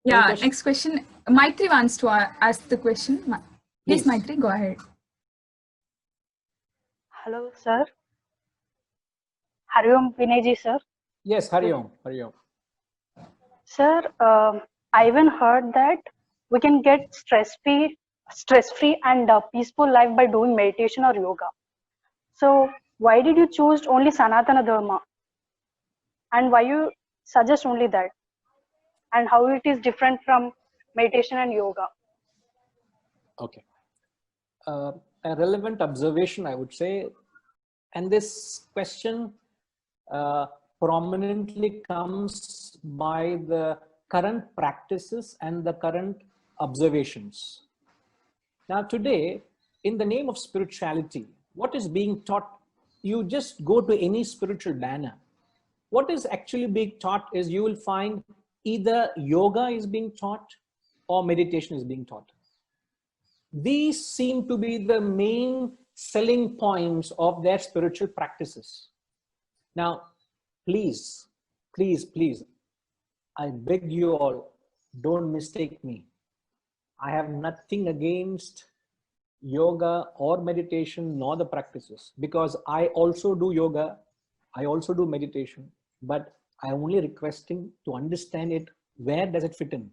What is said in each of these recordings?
Any Yeah, question? next question. Maitri wants to ask the question. Please, Please. Maitri, go ahead. Hello, sir. Hari Om, Vinayji, sir. Yes, Hari Om. Hari Om. Sir, I even heard that we can get stress-free and peaceful life by doing meditation or yoga. So, why did you choose only Sanatana Dharma? And why you suggest only that? And how it is different from meditation and yoga? Okay. A relevant observation, I would say, and this question prominently comes by the current practices and the current observations. Now, today, in the name of spirituality, what is being taught? You just go to any spiritual banner. What is actually being taught is you will find either yoga is being taught or meditation is being taught. These seem to be the main selling points of their spiritual practices. Now, please, please, please, I beg you all, don't mistake me. I have nothing against yoga or meditation nor the practices, because I also do yoga, I also do meditation, but I am only requesting to understand it. Where does it fit in?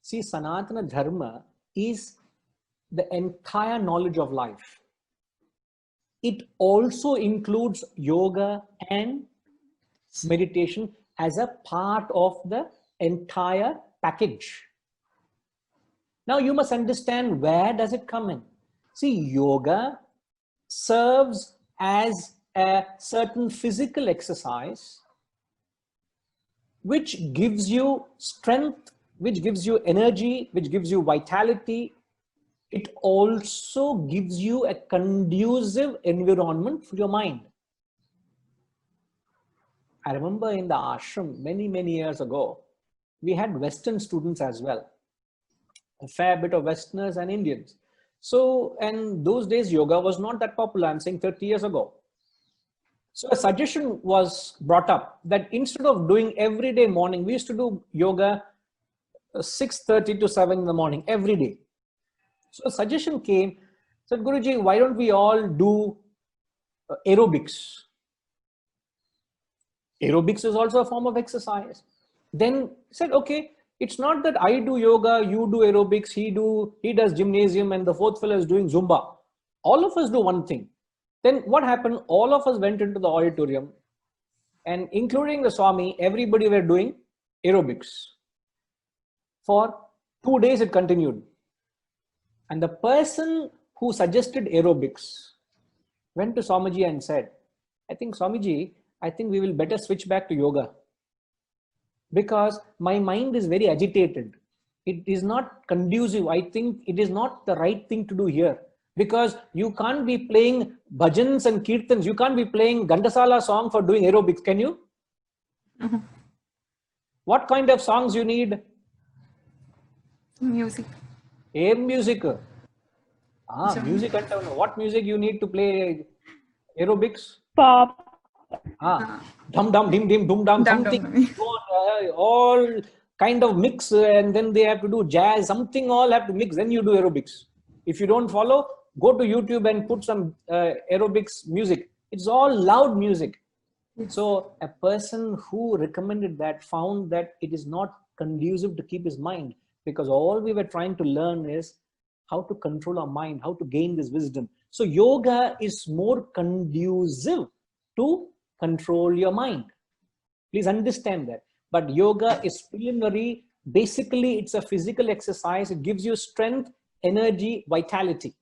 See, Sanatana Dharma is the entire knowledge of life. It also includes yoga and meditation as a part of the entire package. Now you must understand, where does it come in? See, yoga serves as a certain physical exercise which gives you strength, which gives you energy, which gives you vitality. It also gives you a conducive environment for your mind. I remember in the ashram many years ago, we had Western students as well, a fair bit of Westerners and Indians. So, and those days yoga was not that popular, I'm saying 30 years ago. So a suggestion was brought up that instead of doing every day morning, we used to do yoga 6:30 to 7 in the morning every day. So a suggestion came, said, Guruji, why don't we all do aerobics? Aerobics is also a form of exercise. Then said, okay, it's not that I do yoga, you do aerobics, he does gymnasium, and the fourth fellow is doing Zumba. All of us do one thing. Then what happened? All of us went into the auditorium, and including the Swami, everybody were doing aerobics. For 2 days it continued. And the person who suggested aerobics went to Swamiji and said, I think Swamiji, I think we will better switch back to yoga, because my mind is very agitated. It is not conducive. I think it is not the right thing to do here, because you can't be playing bhajans and kirtans. You can't be playing Gandasala song for doing aerobics. Can you? Mm-hmm. What kind of songs you need? Music. Music. Music. What music you need to play aerobics? Pop. Dum dum dim dim dum dum, something. All kind of mix, and then they have to do jazz, something all have to mix, then you do aerobics. If you don't follow, go to YouTube and put some aerobics music. It's all loud music. Yes. So a person who recommended that found that it is not conducive to keep his mind, because all we were trying to learn is how to control our mind, how to gain this wisdom. So yoga is more conducive to control your mind. Please understand that. But yoga is preliminary. Basically, it's a physical exercise. It gives you strength, energy, vitality.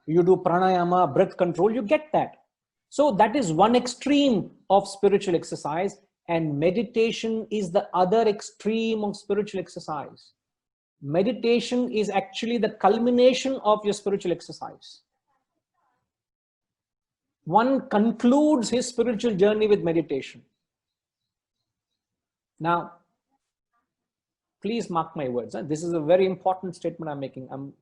You do pranayama, breath control, you get that. So that is one extreme of spiritual exercise, and meditation is the other extreme of spiritual exercise. Meditation is actually the culmination of your spiritual exercise. One concludes his spiritual journey with meditation. Now, please mark my words. This is a very important statement I'm making. I'm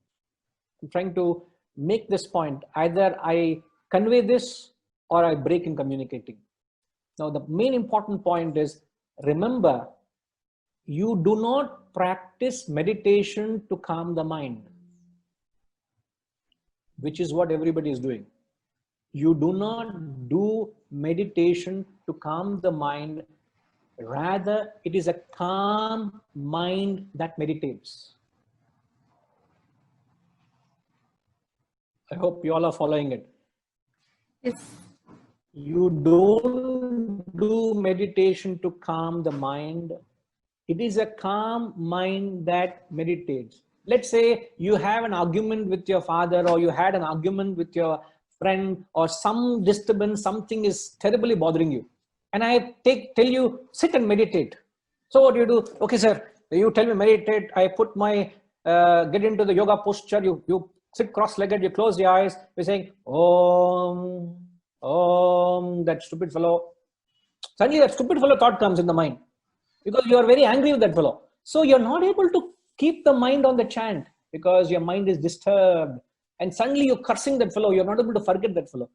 trying to make this point. Either I convey this or I break in communicating. Now, the main important point is, remember, you do not practice meditation to calm the mind, which is what everybody is doing. You do not do meditation to calm the mind. Rather, it is a calm mind that meditates. I hope you all are following it. Yes. You don't do meditation to calm the mind. It is a calm mind that meditates. Let's say you have an argument with your father, or you had an argument with your friend, or some disturbance, something is terribly bothering you. And I tell you, sit and meditate. So what do you do? Okay, sir, you tell me meditate. I put my, get into the yoga posture. You sit cross-legged, you close your eyes. You're saying, Om, Om, that stupid fellow. Suddenly that stupid fellow thought comes in the mind, because you are very angry with that fellow. So you're not able to keep the mind on the chant because your mind is disturbed. And suddenly you're cursing that fellow. You're not able to forget that fellow.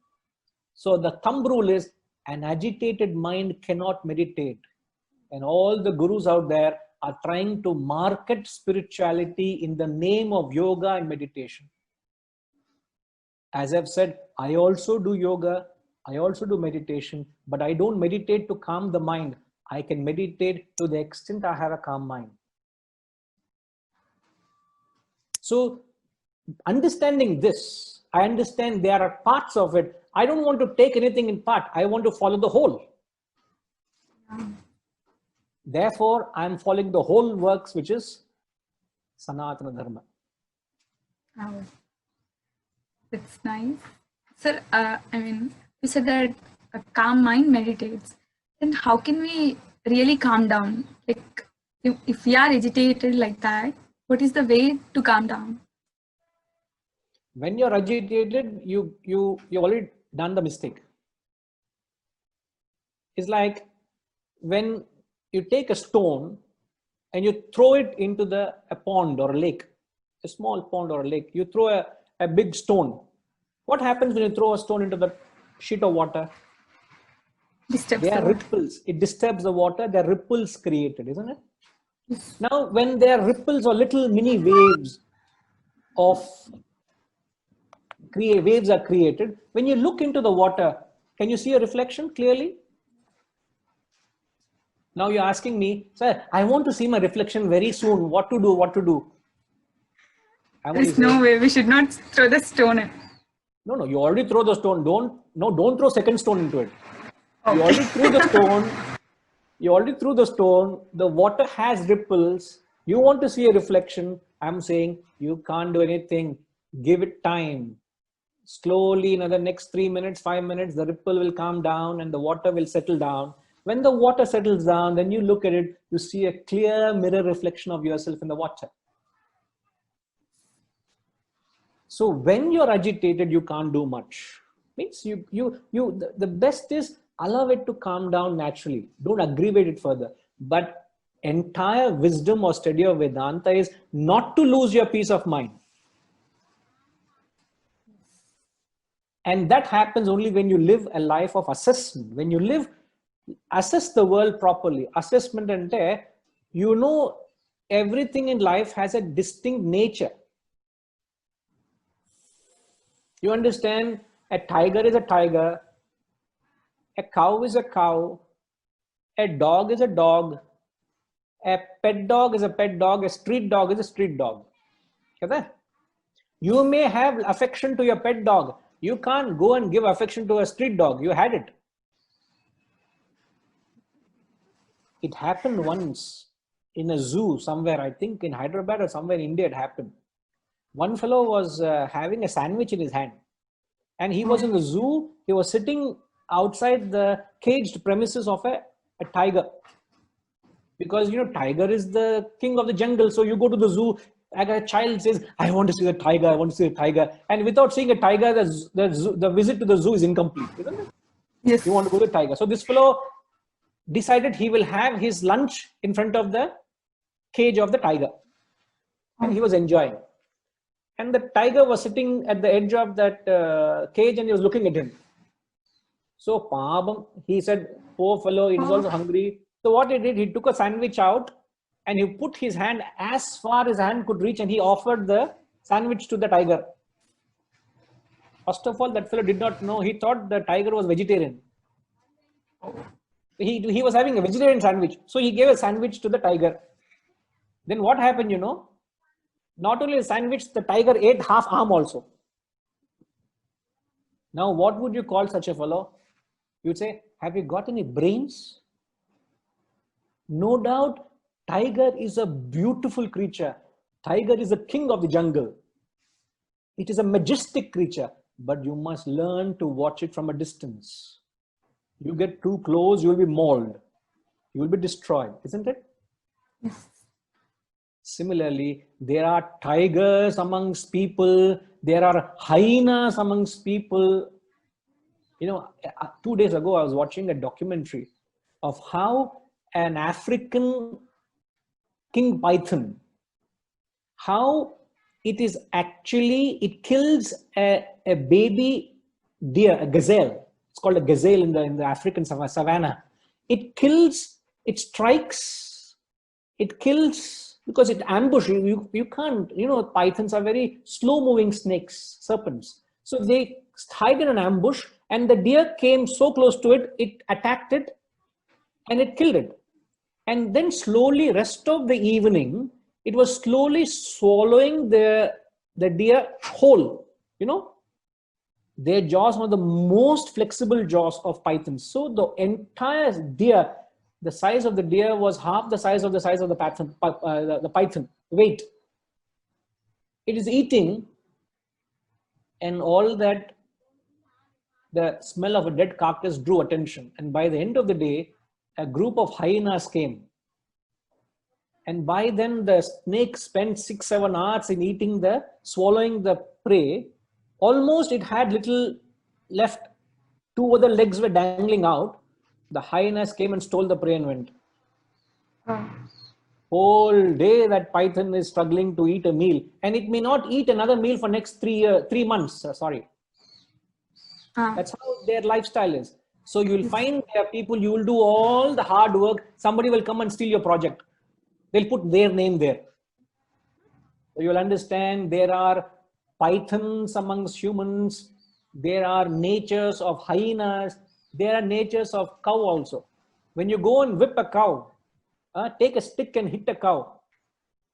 So the thumb rule is, an agitated mind cannot meditate. And all the gurus out there are trying to market spirituality in the name of yoga and meditation. As I've said, I also do yoga, I also do meditation, but I don't meditate to calm the mind. I can meditate to the extent I have a calm mind. So understanding this, I understand there are parts of it. I don't want to take anything in part. I want to follow the whole. Therefore, I'm following the whole works, which is Sanatana Dharma. Oh, that's nice. Sir, you said that a calm mind meditates. Then how can we really calm down? Like, if we are agitated like that, what is the way to calm down? When you're agitated, you've already done the mistake. It's like when you take a stone and you throw it into a pond or a lake, a small pond or a lake. You throw a big stone. What happens when you throw a stone into the sheet of water? There are ripples. It disturbs the water. There are ripples created, isn't it? Yes. Now, when there are ripples or little mini waves waves are created, when you look into the water, can you see a reflection clearly? Now you're asking me, sir, I want to see my reflection very soon. What to do? There's no way. We should not throw the stone in. No, you already throw the stone. Don't throw second stone into it. Okay. You already threw the stone. You already threw the stone. The water has ripples. You want to see a reflection. I'm saying you can't do anything. Give it time. Slowly, in the next 3 minutes, 5 minutes, the ripple will calm down and the water will settle down. When the water settles down, then you look at it, you see a clear mirror reflection of yourself in the water. So when you're agitated, you can't do much. Means the best is allow it to calm down naturally. Don't aggravate it further. But entire wisdom or study of Vedanta is not to lose your peace of mind. And that happens only when you live a life of assessment. When you assess the world properly. Assessment and everything in life has a distinct nature. You understand, a tiger is a tiger, a cow is a cow, a dog is a dog, a pet dog is a pet dog, a street dog is a street dog. You may have affection to your pet dog. You can't go and give affection to a street dog. You had it. It happened once in a zoo somewhere, I think in Hyderabad or somewhere in India it happened. One fellow was having a sandwich in his hand. And he was in the zoo. He was sitting outside the caged premises of a tiger. Because, tiger is the king of the jungle. So you go to the zoo, like a child says, I want to see the tiger, I want to see the tiger. And without seeing a tiger, the visit to the zoo is incomplete, isn't it? Yes. You want to go to the tiger. So this fellow decided he will have his lunch in front of the cage of the tiger. And he was enjoying. And the tiger was sitting at the edge of that cage and he was looking at him. So he said, poor fellow, he was also hungry. So what he did, he took a sandwich out and he put his hand as far as his hand could reach, and he offered the sandwich to the tiger. First of all, that fellow did not know. He thought the tiger was vegetarian. He was having a vegetarian sandwich. So he gave a sandwich to the tiger. Then what happened, you know? Not only the sandwich, the tiger ate half arm also. Now, what would you call such a fellow? You'd say, have you got any brains? No doubt, tiger is a beautiful creature. Tiger is the king of the jungle. It is a majestic creature, but you must learn to watch it from a distance. You get too close, you will be mauled. You will be destroyed, isn't it? Yes. Similarly, there are tigers amongst people. There are hyenas amongst people. You know, 2 days ago, I was watching a documentary of how an African king python, how it is actually, it kills a baby deer, a gazelle. It's called a gazelle in the African savannah. It kills, it strikes, it kills, because it ambushes. You can't, you know, pythons are very slow moving snakes, serpents. So they hide in an ambush, and the deer came so close to it, it attacked it and it killed it. And then slowly, rest of the evening, it was slowly swallowing the deer whole, you know. Their jaws were the most flexible jaws of pythons. So the entire deer, the size of the deer was half the size of the python weight. It is eating, and all that, the smell of a dead carcass drew attention. And by the end of the day, a group of hyenas came. And by then the snake spent 6-7 hours in swallowing the prey. Almost it had little left. 2 other legs were dangling out. The hyenas came and stole the prey and went. Whole day that python is struggling to eat a meal, and it may not eat another meal for next 3 months. That's how their lifestyle is. So you will find there are people, you will do all the hard work. Somebody will come and steal your project. They'll put their name there. So you'll understand there are pythons amongst humans. There are natures of hyenas. There are natures of cow also. When you go and whip a cow, take a stick and hit a cow,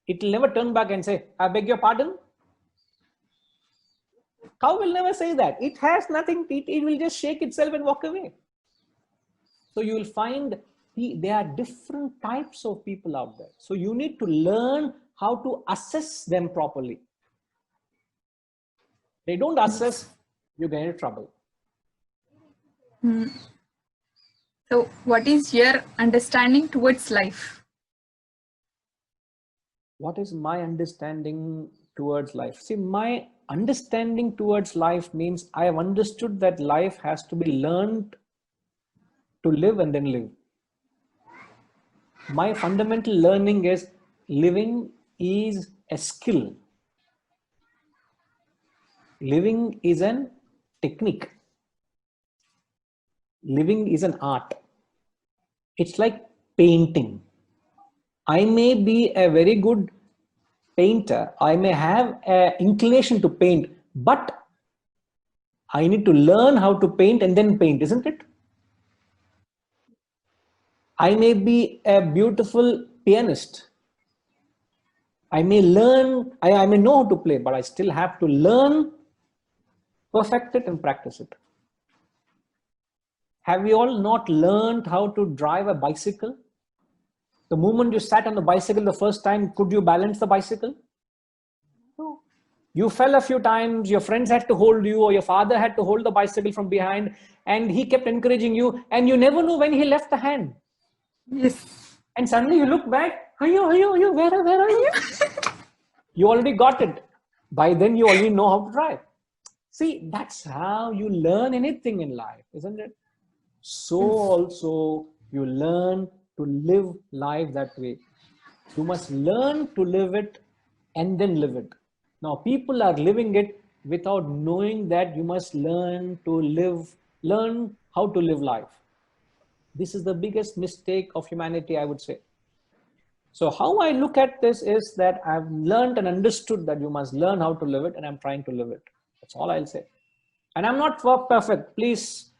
it will never turn back and say, I beg your pardon. Cow will never say that. It has nothing. It will just shake itself and walk away. So you will find there are different types of people out there. So you need to learn how to assess them properly. They don't assess, you get into trouble. So what is your understanding towards life? What is my understanding towards life? See, my understanding towards life means I have understood that life has to be learned to live and then live. My fundamental learning is living is a skill. Living is an technique. Living is an art. It's like painting. I may be a very good painter. I may have an inclination to paint, but I need to learn how to paint and then paint, isn't it? I may be a beautiful pianist. I may learn, I may know how to play, but I still have to learn, perfect it and practice it. Have we all not learned how to drive a bicycle? The moment you sat on the bicycle the first time, could you balance the bicycle? No. You fell a few times, your friends had to hold you, or your father had to hold the bicycle from behind, and he kept encouraging you, and you never know when he left the hand. Yes. And suddenly you look back, where are you? You already got it. By then you already know how to drive. See, that's how you learn anything in life, isn't it? So also you learn to live life that way. You must learn to live it and then live it. Now people are living it without knowing that you must learn how to live life. This is the biggest mistake of humanity, I would say. So how I look at this is that I've learned and understood that you must learn how to live it, and I'm trying to live it. That's all I'll say. And I'm not perfect. Please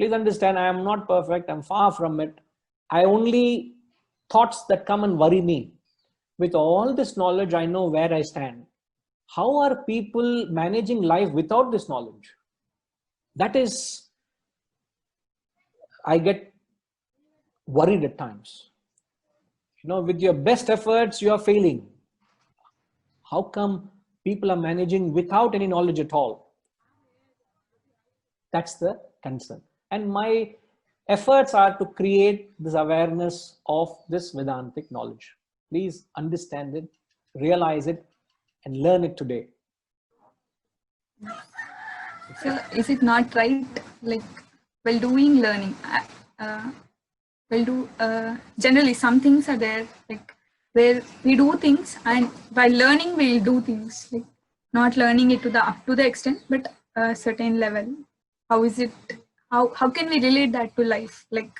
understand, I am not perfect. I'm far from it. I only thoughts that come and worry me. With all this knowledge, I know where I stand. How are people managing life without this knowledge? That is, I get worried at times. You know, with your best efforts, you are failing. How come people are managing without any knowledge at all? That's the concern. And my efforts are to create this awareness of this Vedantic knowledge. Please understand it, realize it, and learn it today. So is it not right, like, while doing learning, generally some things are there, like, where we do things, and while learning we'll do things, like not learning it to the up to the extent, but a certain level. How is it, how can we relate that to life? Like,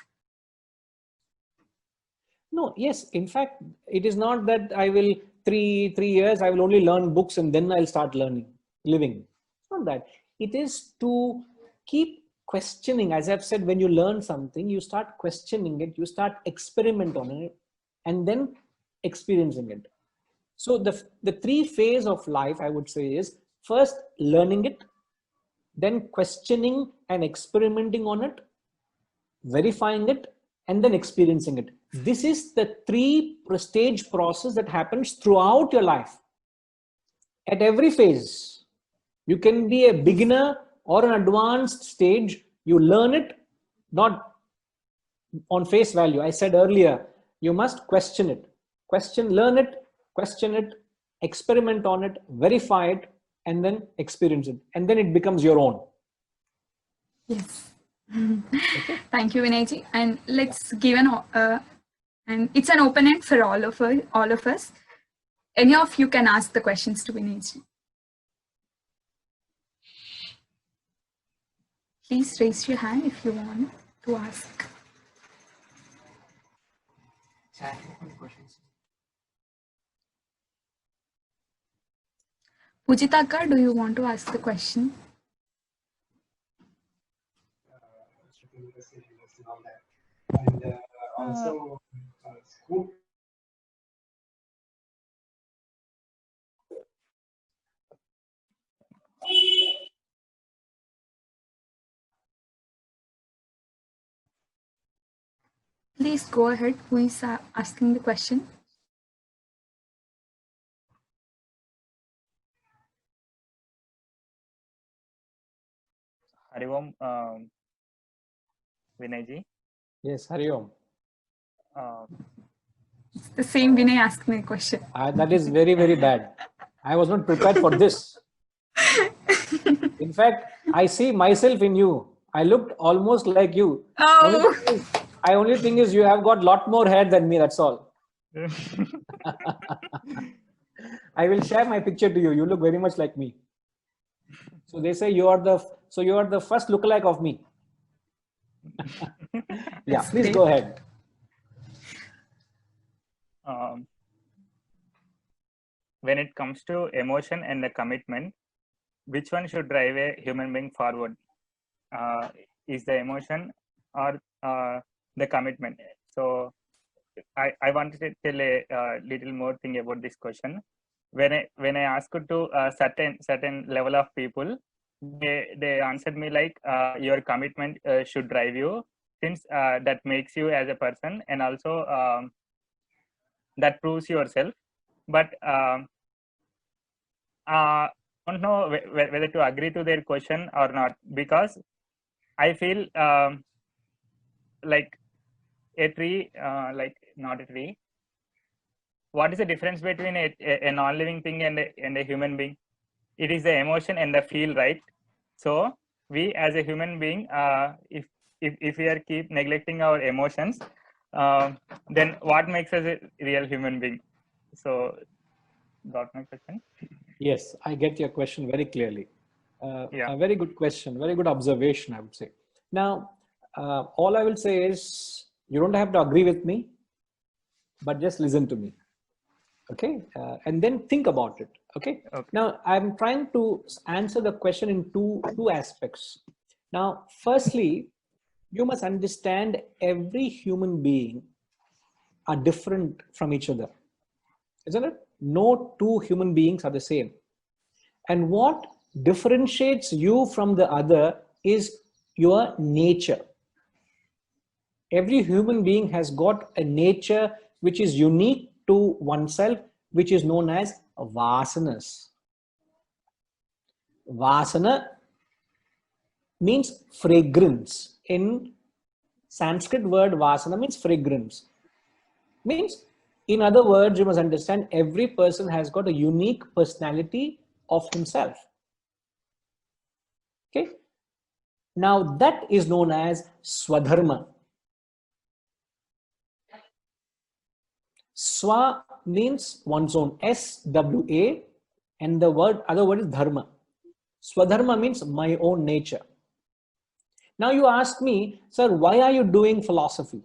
no, yes, in fact, it is not that I will three years I will only learn books and then I'll start living. It's not that. It is to keep questioning. As I've said, when you learn something, you start questioning it, you start experiment on it, and then experiencing it. So the three phases of life, I would say, is first learning it, then questioning and experimenting on it, verifying it, and then experiencing it. This is the three-stage process that happens throughout your life. At every phase, you can be a beginner or an advanced stage. You learn it, not on face value. I said earlier, you must question it. Learn it, question it, experiment on it, verify it, and then experience it. And then it becomes your own. yes. Okay. Thank you, Vinayji. And let's give and it's an open end for all of us. Any of you can ask the questions to Vinayji. Please raise your hand if you want to ask. Pujitaka, do you want to ask the question? And also school. Please go ahead. Who is asking the question? Hari Om, Vinayji. Yes, Hari Om. It's the same Vinay asked me a question. That is very, very bad. I was not prepared for this. In fact, I see myself in you. I looked almost like you. Oh. Only thing is you have got a lot more hair than me, that's all. I will share my picture to you. You look very much like me. So they say you are the first lookalike of me. Yeah, please go ahead. When it comes to emotion and the commitment, which one should drive a human being forward? Is the emotion or the commitment? So I wanted to tell a little more thing about this question. When I asked to a certain level of people, they answered me like your commitment should drive you, since that makes you as a person, and also that proves yourself. But I don't know whether to agree to their question or not, because I feel like a tree, like not a tree. What is the difference between a non-living thing and a human being? It is the emotion and the feel, right? So we as a human being, if we are keep neglecting our emotions, then what makes us a real human being? So got my question? Yes, I get your question very clearly. Yeah. A very good question, very good observation, I would say. Now, all I will say is you don't have to agree with me, but just listen to me. Okay, and then think about it. Okay? Okay. Now I'm trying to answer the question in two aspects. Now, firstly, you must understand every human being are different from each other, isn't it? No two human beings are the same. And what differentiates you from the other is your nature. Every human being has got a nature which is unique to oneself, which is known as vasanas. Vasana means fragrance. In Sanskrit word vasana means fragrance. Means, in other words, you must understand every person has got a unique personality of himself. Okay. Now that is known as swadharma. Swa means one's own, S-W-A, and the other word is dharma. Swadharma means my own nature. Now you ask me, sir, why are you doing philosophy?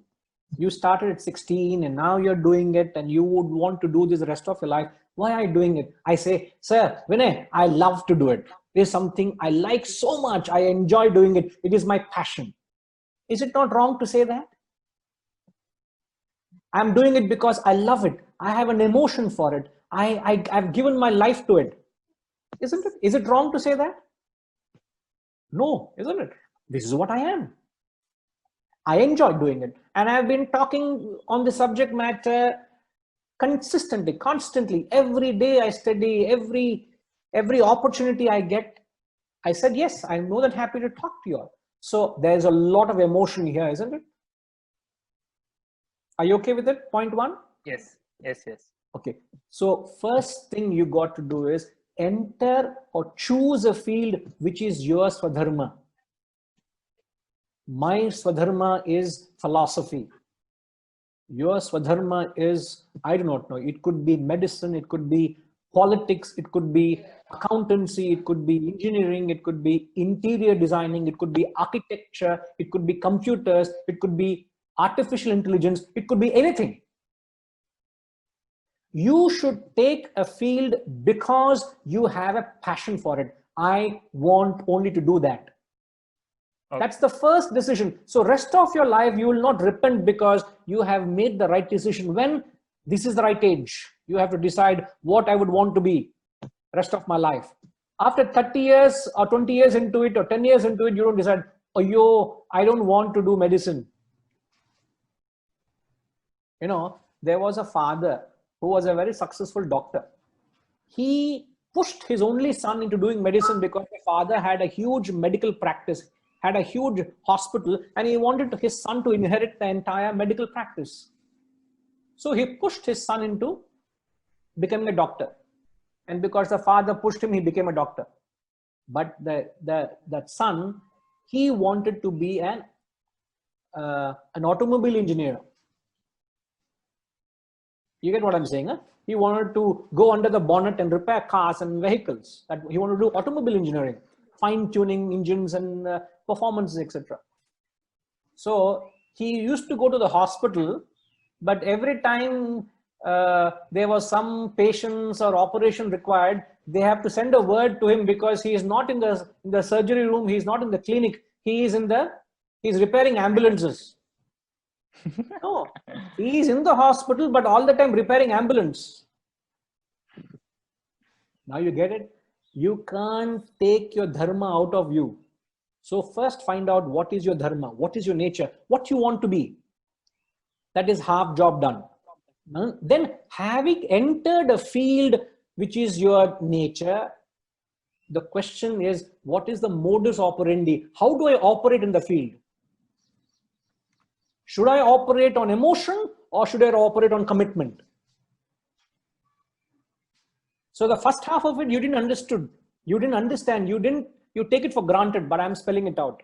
You started at 16 and now you're doing it and you would want to do this the rest of your life. Why are you doing it? I say, sir, Vinay, I love to do it. It is something I like so much. I enjoy doing it. It is my passion. Is it not wrong to say that? I'm doing it because I love it. I have an emotion for it. I've given my life to it. Isn't it? Is it wrong to say that? No, isn't it? This is what I am. I enjoy doing it. And I've been talking on the subject matter consistently, constantly. Every day I study, every opportunity I get, I said, yes, I'm more than happy to talk to you all. So there's a lot of emotion here, isn't it? Are you okay with it? Point one? Yes, yes, yes. Okay. So first thing you got to do is enter or choose a field which is your swadharma. My swadharma is philosophy. Your swadharma is, I do not know, it could be medicine, it could be politics, it could be accountancy, it could be engineering, it could be interior designing, it could be architecture, it could be computers, it could be artificial intelligence, it could be anything. You should take a field because you have a passion for it. I want only to do that. Okay. That's the first decision. So rest of your life, you will not repent because you have made the right decision. When this is the right age, you have to decide what I would want to be rest of my life. After 30 years or 20 years into it or 10 years into it, you don't decide, oh, yo, I don't want to do medicine. You know, there was a father who was a very successful doctor. He pushed his only son into doing medicine because the father had a huge medical practice, had a huge hospital, and he wanted his son to inherit the entire medical practice. So he pushed his son into becoming a doctor. And because the father pushed him, he became a doctor. But that son, he wanted to be an automobile engineer. You get what I'm saying? Huh? He wanted to go under the bonnet and repair cars and vehicles. That he wanted to do automobile engineering, fine-tuning engines and performances, etc. So he used to go to the hospital, but every time there was some patients or operation required, they have to send a word to him because he is not in the surgery room, he is not in the clinic, he's repairing ambulances. No, he is in the hospital, but all the time repairing ambulance. Now you get it? You can't take your dharma out of you. So first find out what is your dharma, what is your nature, what you want to be. That is half job done. Then having entered a field which is your nature, the question is, what is the modus operandi? How do I operate in the field? Should I operate on emotion or should I operate on commitment? So the first half of it, you didn't understand, you take it for granted, but I'm spelling it out.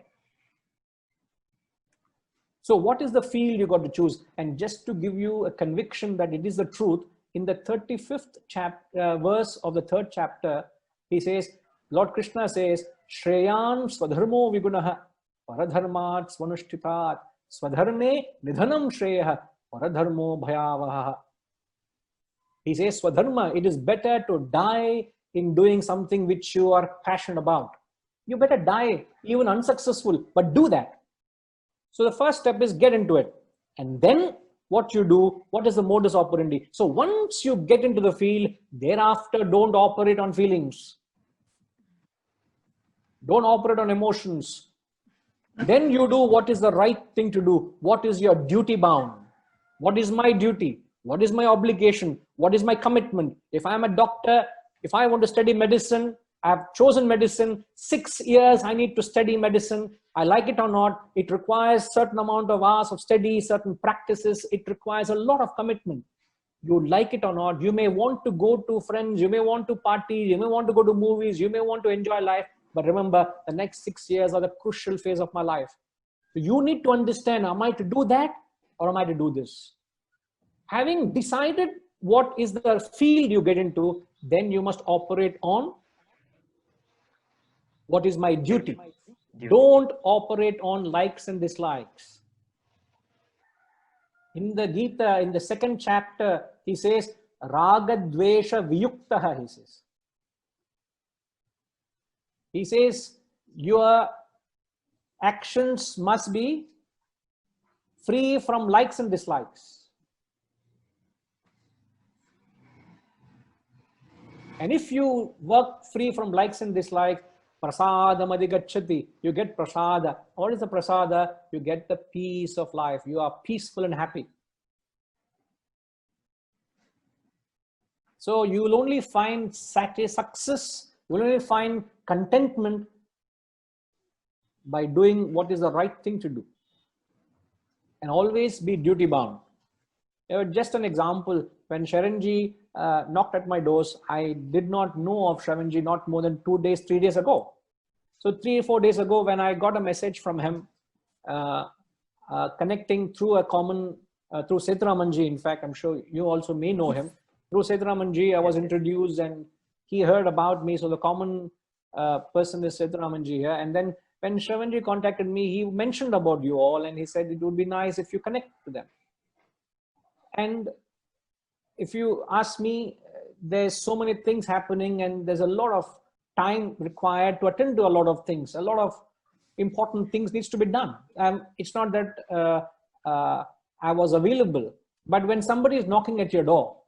So what is the field you got to choose? And just to give you a conviction that it is the truth, in the 35th verse of the 3rd chapter, he says, Lord Krishna says, Shreyan swadharmo vigunaha paradharmat svanushthitat swadharme nidhanam shreya paradharmo bhayavaha. He says, Swadharma, it is better to die in doing something which you are passionate about. You better die even unsuccessful, but do that. So the first step is get into it. And then what you do, what is the modus operandi? So once you get into the field, thereafter don't operate on feelings. Don't operate on emotions. Then you do what is the right thing to do. What is your duty bound? What is my duty? What is my obligation? What is my commitment? If I'm a doctor, if I want to study medicine, I've chosen medicine, 6 years I need to study medicine. I like it or not, it requires certain amount of hours of study, certain practices. It requires a lot of commitment. You like it or not, you may want to go to friends, you may want to party, you may want to go to movies, you may want to enjoy life. But remember, the next 6 years are the crucial phase of my life. So you need to understand, am I to do that or am I to do this? Having decided what is the field you get into, then you must operate on what is my duty. Don't operate on likes and dislikes. In the Gita, in the 2nd chapter, he says, Raga Dvesha Viyuktaha, he says. He says, your actions must be free from likes and dislikes. And if you work free from likes and dislikes, prasadam adhigacchati, you get prasada. What is the prasada? You get the peace of life. You are peaceful and happy. So you will only find success, you will only find contentment by doing what is the right thing to do. And always be duty bound. Just an example, when Sharanji knocked at my doors, I did not know of Shravanji not more than 2 days, 3 days ago. So 3 or 4 days ago, when I got a message from him, connecting through a common, through Sethuramanji, in fact, I'm sure you also may know him. Through Sethuramanji, I was introduced and he heard about me. So the common person is Sethuramanji here. And then when Shravanji contacted me, he mentioned about you all and he said it would be nice if you connect to them. And if you ask me, there's so many things happening and there's a lot of time required to attend to a lot of things. A lot of important things needs to be done. It's not that I was available, but when somebody is knocking at your door,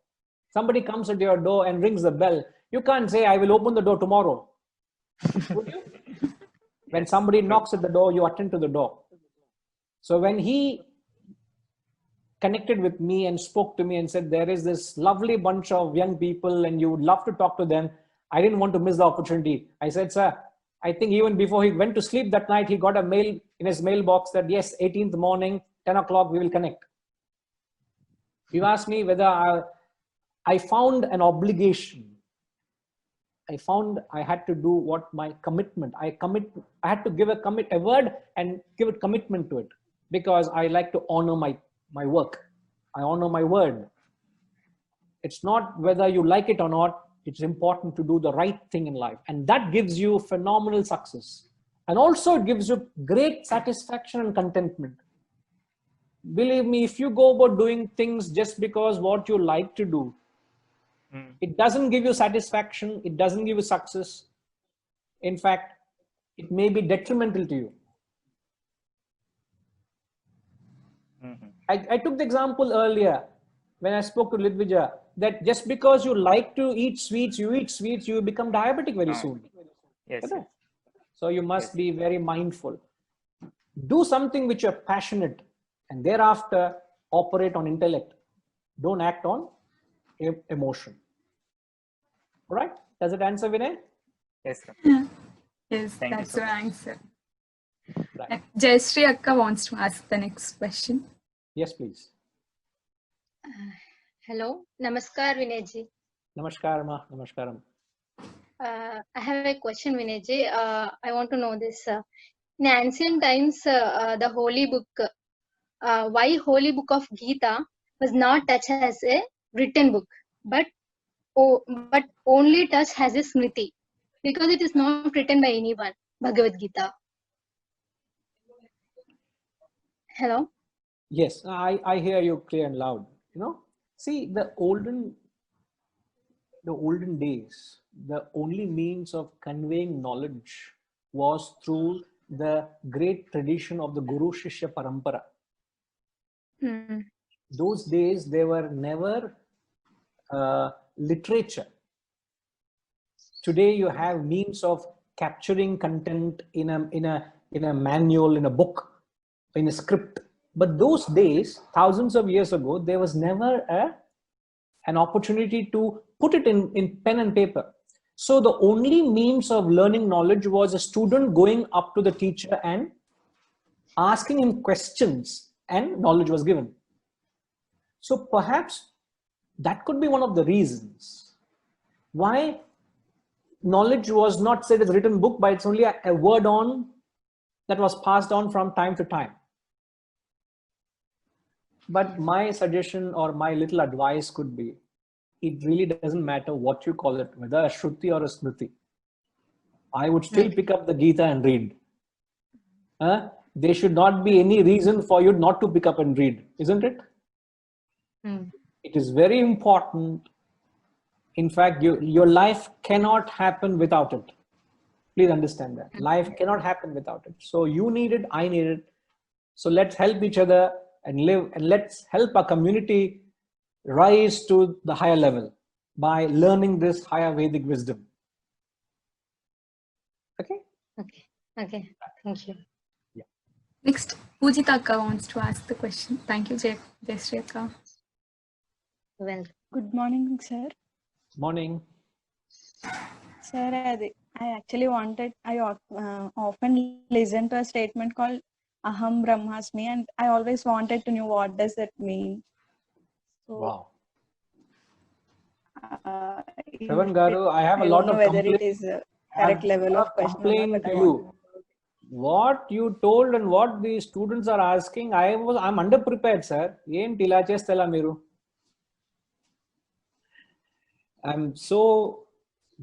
somebody comes at your door and rings the bell, you can't say, I will open the door tomorrow. Would you? When somebody knocks at the door, you attend to the door. So when he connected with me and spoke to me and said, there is this lovely bunch of young people and you would love to talk to them, I didn't want to miss the opportunity. I said, sir, I think even before he went to sleep that night, he got a mail in his mailbox that yes, 18th morning, 10 o'clock, we will connect. You asked me whether I found an obligation. I found I had to do what my commitment, I had to give a word and give a commitment to it because I like to honor my work. I honor my word. It's not whether you like it or not. It's important to do the right thing in life. And that gives you phenomenal success. And also it gives you great satisfaction and contentment. Believe me, if you go about doing things just because what you like to do, it doesn't give you satisfaction. It doesn't give you success. In fact, it may be detrimental to you. I took the example earlier when I spoke to Lidvija that just because you like to eat sweets, you become diabetic very soon. Yes. So you must be very mindful. Do something which you're passionate and thereafter operate on intellect. Don't act on emotion. All right? Does it answer, Vinay? Yes, sir. Yes, Thank you that's so your much. answer. Right. Jayashree Akka wants to ask the next question. Yes, please. Hello, Namaskar Vinayji. Namaskar, ma. Namaskaram. I have a question, Vinayji. I want to know this. In ancient times, the holy book, why holy book of Gita was not touched as a written book, but only touched as a smriti, because it is not written by anyone. Bhagavad Gita. Hello. Yes, I hear you clear and loud. You know, see the olden the olden days, the only means of conveying knowledge was through the great tradition of the Guru Shishya Parampara. Hmm. Those days, there were never literature. Today, you have means of capturing content in a manual, in a book, in a script. But those days, thousands of years ago, there was never an opportunity to put it in pen and paper. So the only means of learning knowledge was a student going up to the teacher and asking him questions, and knowledge was given. So perhaps that could be one of the reasons why knowledge was not said as a written book, but it's only a word on that was passed on from time to time. But my suggestion or my little advice could be, it really doesn't matter what you call it, whether a Shruti or a Smriti. I would still pick up the Gita and read. There should not be any reason for you not to pick up and read, isn't it? It is very important. In fact, your life cannot happen without it. Please understand that. Life cannot happen without it. So you need it, I need it. So let's help each other and live, and let's help our community rise to the higher level by learning this higher Vedic wisdom. Okay? Okay. Thank you. Next, Pujita Akka wants to ask the question. Thank you, Jayashree Akka. Well, Good morning, sir. Morning. Sir, I actually often listen to a statement called Aham Brahmasmi, and I always wanted to know what does that mean. So, Wow. if Shravan Garu, I have a I lot don't know of whether it complaints. is a correct level of question or not, Complain but to I you. want. What you told and what the students are asking, I'm underprepared, sir. I'm so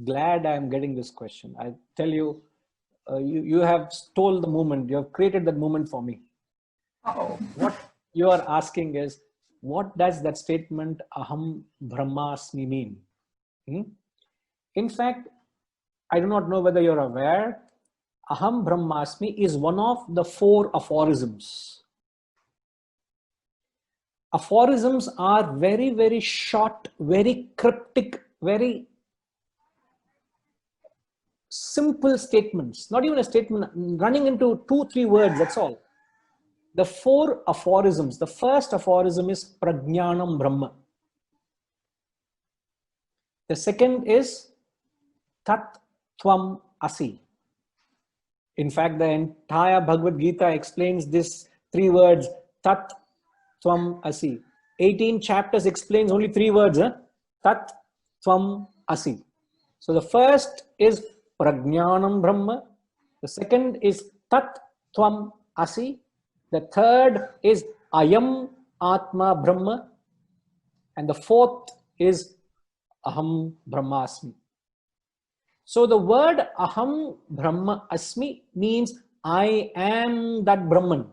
glad I'm getting this question. I tell you, you have stole the moment. You have created that moment for me. What you are asking is, what does that statement Aham Brahmasmi mean? In fact, I do not know whether you're aware, Aham Brahmasmi is one of the 4 aphorisms. Aphorisms are very, very short, very cryptic, very simple statements, not even a statement running into 2-3 words, that's all. The 4 aphorisms, the first aphorism is Prajnanam Brahma. The second is Tat Tvam Asi. In fact, the entire Bhagavad Gita explains this 3 words, Tat Tvam Asi. 18 chapters explains only 3 words, Tat Tvam Asi. So the first is Prajnanam Brahma. The second is Tat Tvam Asi. The third is Ayam Atma Brahma. And the fourth is Aham Brahmasmi. So the word Aham Brahma Asmi means I am that Brahman.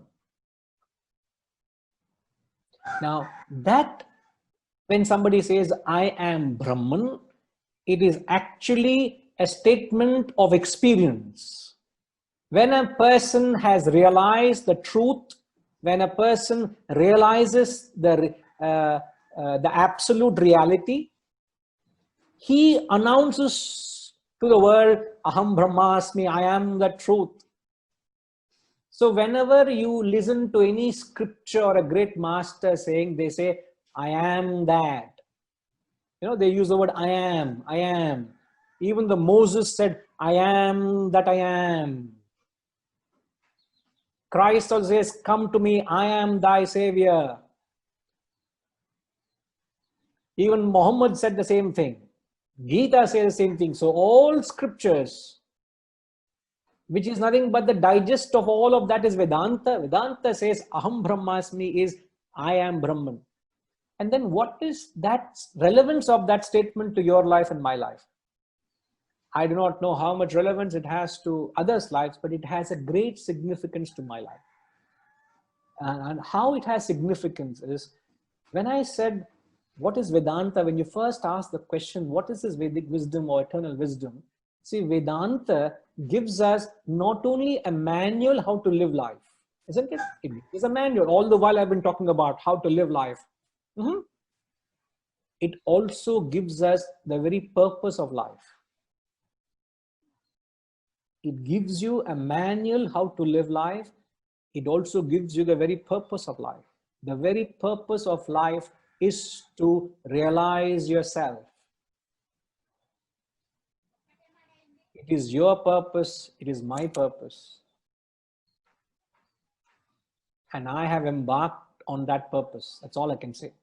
Now that when somebody says I am Brahman, it is actually a statement of experience. When a person has realized the truth, when a person realizes the absolute reality, he announces to the world, Aham Brahmasmi, I am the truth. So whenever you listen to any scripture or a great master saying, they say, I am that. They use the word I am, I am. Even the Moses said, I am that I am. Christ also says, come to me, I am thy savior. Even Muhammad said the same thing. Gita says the same thing. So all scriptures, which is nothing but the digest of all of that, is Vedanta. Vedanta says, Aham Brahmasmi is I am Brahman. And then what is that relevance of that statement to your life and my life? I do not know how much relevance it has to others' lives, but it has a great significance to my life. And how it has significance is, when I said What is Vedanta? When you first ask the question, what is this Vedic wisdom or eternal wisdom? See, Vedanta gives us not only a manual how to live life, isn't it? It is a manual. All the while I've been talking about how to live life. It also gives us the very purpose of life. It gives you a manual how to live life. It also gives you the very purpose of life. The very purpose of life is to realize yourself. It is your purpose. It is my purpose. And I have embarked on that purpose. That's all I can say.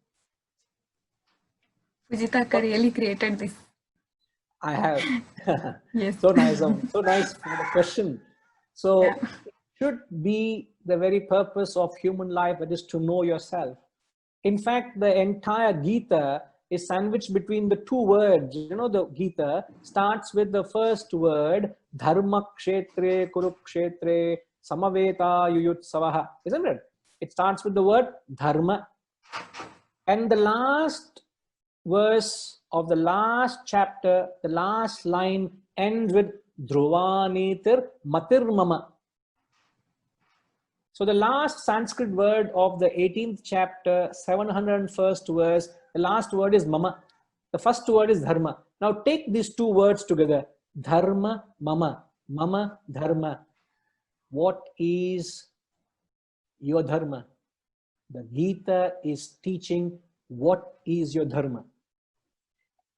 Pujitaka really created this. I have. Yes. So nice for the question. So Yeah. it should be the very purpose of human life, that is to know yourself. In fact, the entire Gita is sandwiched between the two words. You know, the Gita starts with the first word, dharma kshetre kurukshetre samaveta yuyutsavaha, isn't it? It starts with the word dharma. And the last verse of the last chapter, the last line ends with Dhruvanitir Matirmama. So the last Sanskrit word of the 18th chapter, 701st verse, the last word is Mama. The first word is Dharma. Now take these two words together. Dharma, Mama. Mama, Dharma. What is your Dharma? The Gita is teaching what is your Dharma.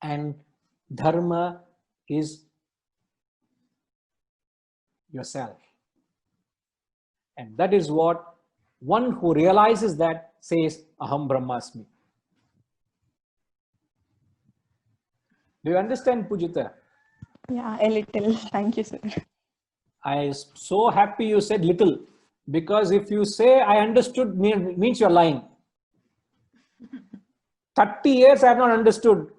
And Dharma is yourself. And that is what one who realizes that says, Aham Brahmasmi. Do you understand, Pujita? Yeah, a little. Thank you, sir. I am so happy you said little, because if you say I understood means you're lying. 30 years I have not understood.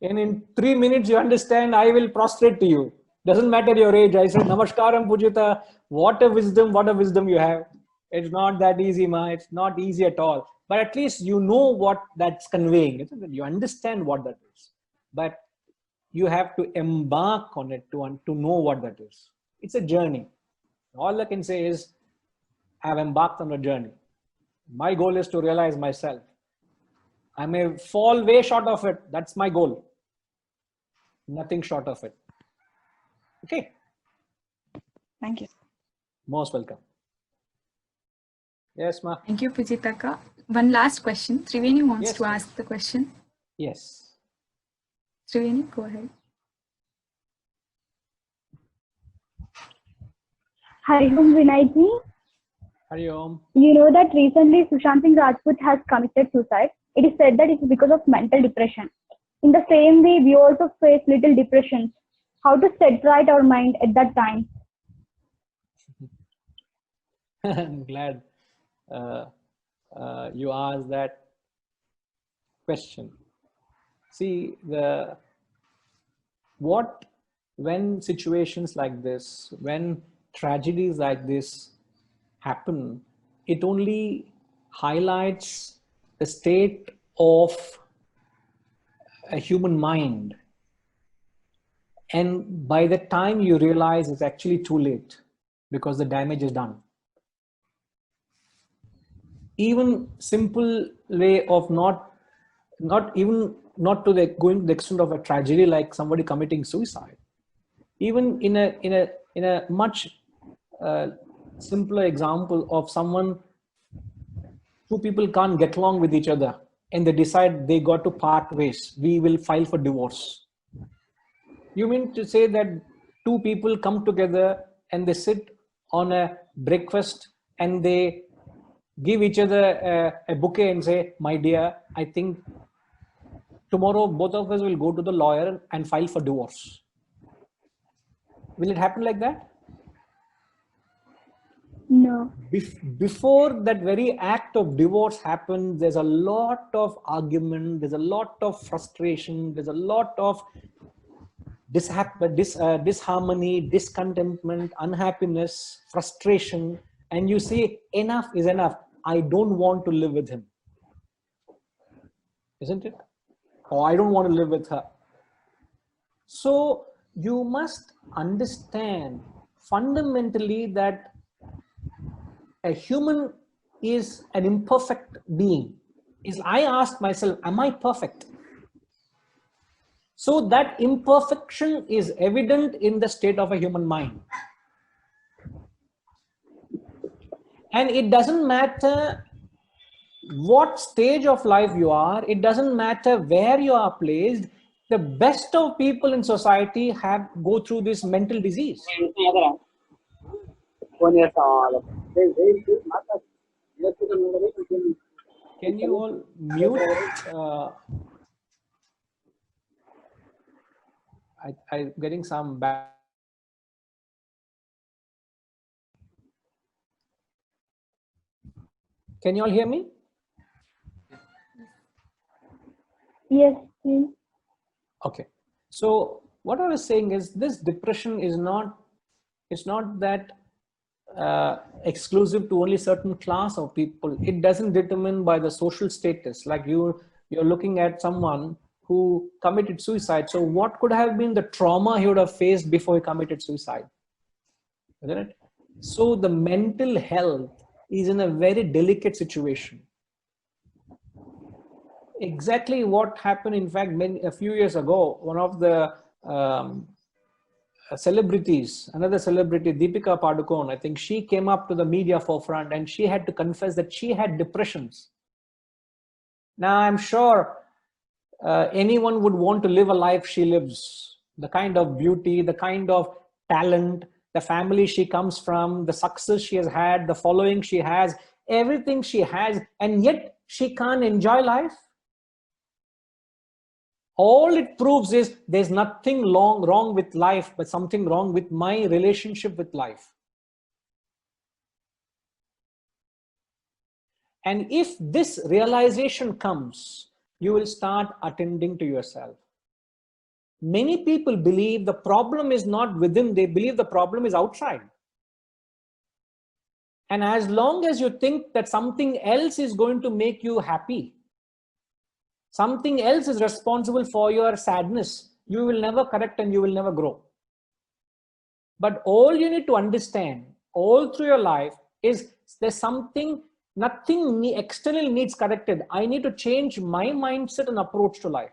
And in 3 minutes you understand, I will prostrate to you. Doesn't matter your age. I said, Namaskaram, Pujita. What a wisdom you have. It's not that easy, ma. It's not easy at all. But at least you know what that's conveying. Isn't it? You understand what that is. But you have to embark on it to know what that is. It's a journey. All I can say is, I have embarked on a journey. My goal is to realize myself. I may fall way short of it. That's my goal. Nothing short of it. Okay. Thank you. Most welcome. Yes, ma. Thank you, Pujitaka. One last question. Triveni wants Yes, to ma'am. ask the question. Yes. Triveni, go ahead. Hari Om Vinayji. Hari Om. You know that recently Sushant Singh Rajput has committed suicide. It is said that it is because of mental depression. In the same way, we also face little depression. How to set right our mind at that time? I'm glad you asked that question. See, when situations like this, when tragedies like this happen, it only highlights the state of a human mind. And by the time you realize, it's actually too late because the damage is done. Even simple way of not going to the extent of a tragedy like somebody committing suicide. Even in a much simpler example of someone, two people can't get along with each other and they decide they got to part ways. We will file for divorce. You mean to say that two people come together and they sit on a breakfast and they give each other a bouquet and say, my dear, I think tomorrow both of us will go to the lawyer and file for divorce. Will it happen like that? No. Before that very act of divorce happens, there's a lot of argument, there's a lot of frustration, there's a lot of disharmony, discontentment, unhappiness, frustration, and you say, enough is enough. I don't want to live with him. isn't it? Or I don't want to live with her. So you must understand fundamentally that a human is an imperfect being. Is I ask myself, am I perfect? So that imperfection is evident in the state of a human mind. And it doesn't matter what stage of life you are, it doesn't matter where you are placed, the best of people in society go through this mental disease. Can you all mute? I'm getting some back. Can you all hear me? Yes, please. Okay. So what I was saying is this depression is not, it's not that exclusive to only certain class of people. It doesn't determine by the social status. Like you're looking at someone who committed suicide. So what could have been the trauma he would have faced before he committed suicide? Isn't it? So the mental health is in a very delicate situation. Exactly what happened, in fact, a few years ago, one of the celebrities, another celebrity, Deepika Padukone, I think she came up to the media forefront and she had to confess that she had depressions. Now, I'm sure anyone would want to live a life she lives, the kind of beauty, the kind of talent, the family she comes from, the success she has had, the following she has, everything she has, and yet she can't enjoy life. All it proves is there's nothing wrong with life, but something wrong with my relationship with life. And if this realization comes, you will start attending to yourself. Many people believe the problem is not within, they believe the problem is outside. And as long as you think that something else is going to make you happy, something else is responsible for your sadness, you will never correct and you will never grow. But all you need to understand all through your life is there's something, nothing external needs corrected. I need to change my mindset and approach to life.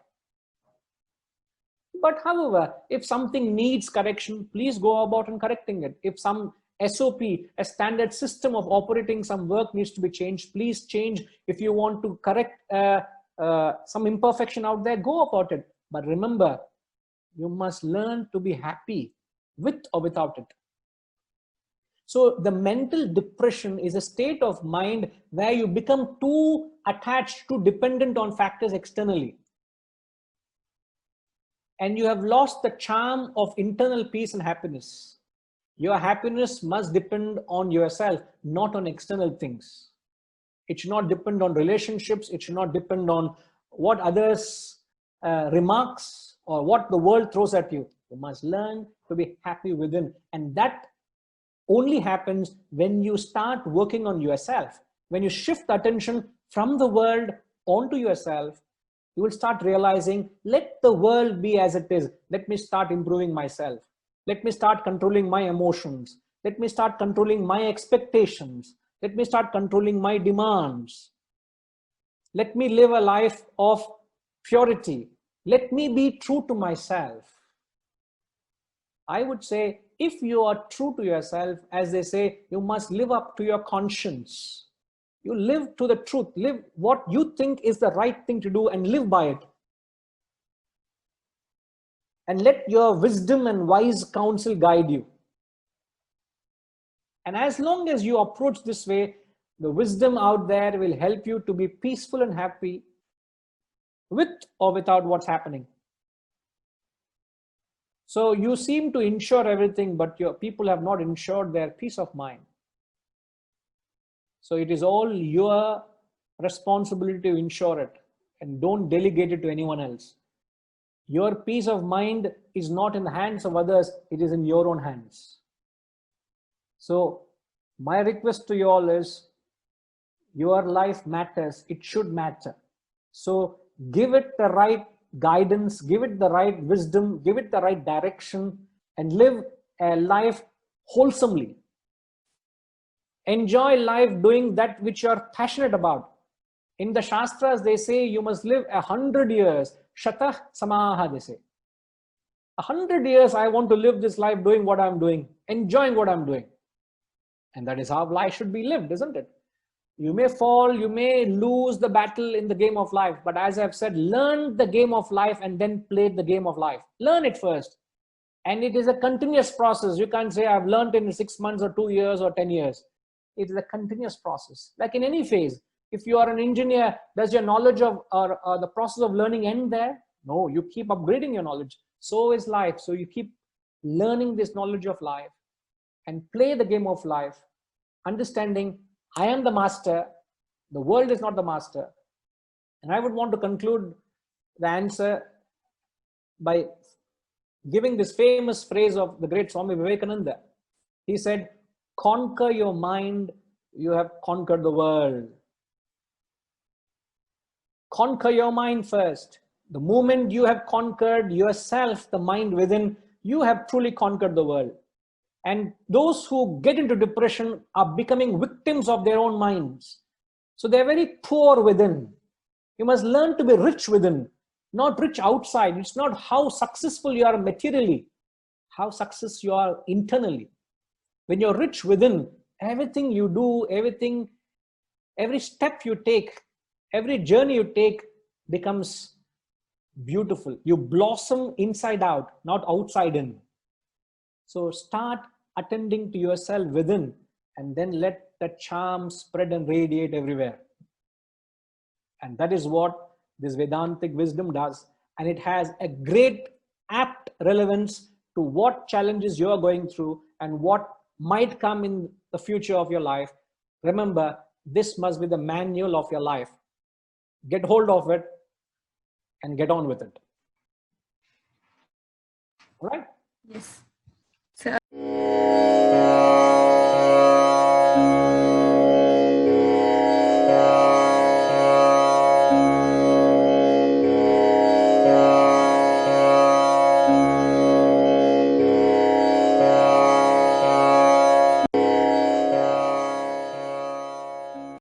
But however, if something needs correction, please go about and correcting it. If some SOP, a standard system of operating some work needs to be changed, please change. If you want to correct some imperfection out there, go about it. But remember, you must learn to be happy with or without it. So the mental depression is a state of mind where you become too attached, too dependent on factors externally. And you have lost the charm of internal peace and happiness. Your happiness must depend on yourself, not on external things. It should not depend on relationships. It should not depend on what others remarks or what the world throws at you. You must learn to be happy within. And that only happens when you start working on yourself. When you shift attention from the world onto yourself, you will start realizing, let the world be as it is. Let me start improving myself. Let me start controlling my emotions. Let me start controlling my expectations. Let me start controlling my demands. Let me live a life of purity. Let me be true to myself. I would say, if you are true to yourself, as they say, you must live up to your conscience. You live to the truth, live what you think is the right thing to do and live by it. And let your wisdom and wise counsel guide you. And as long as you approach this way, the wisdom out there will help you to be peaceful and happy with or without what's happening. So you seem to insure everything, but your people have not insured their peace of mind. So it is all your responsibility to ensure it, and don't delegate it to anyone else. Your peace of mind is not in the hands of others, it is in your own hands. So my request to you all is, your life matters, it should matter. So give it the right guidance, give it the right wisdom, give it the right direction, and live a life wholesomely. Enjoy life doing that which you are passionate about. In the Shastras, they say you must live 100 years. Shatah samaha, they say. 100 years, I want to live this life doing what I'm doing, enjoying what I'm doing. And that is how life should be lived, isn't it? You may fall, you may lose the battle in the game of life. But as I've said, learn the game of life and then play the game of life. Learn it first. And it is a continuous process. You can't say I've learned in 6 months or 2 years or 10 years. It is a continuous process. Like in any phase, if you are an engineer, does your knowledge of or the process of learning end there? No, you keep upgrading your knowledge. So is life. So you keep learning this knowledge of life and play the game of life, understanding I am the master, the world is not the master. And I would want to conclude the answer by giving this famous phrase of the great Swami Vivekananda. He said, conquer your mind, you have conquered the world. Conquer your mind first. The moment you have conquered yourself, the mind within, you have truly conquered the world. And those who get into depression are becoming victims of their own minds. So they're very poor within. You must learn to be rich within, not rich outside. It's not how successful you are materially, how successful you are internally. When you're rich within, everything you do, every step you take, every journey you take becomes beautiful. You blossom inside out, not outside in. So start attending to yourself within, and then let the charm spread and radiate everywhere. And that is what this Vedantic wisdom does. And it has a great apt relevance to what challenges you are going through and what might come in the future of your life. Remember, this must be the manual of your life. Get hold of it and get on with it. All right? Yes. So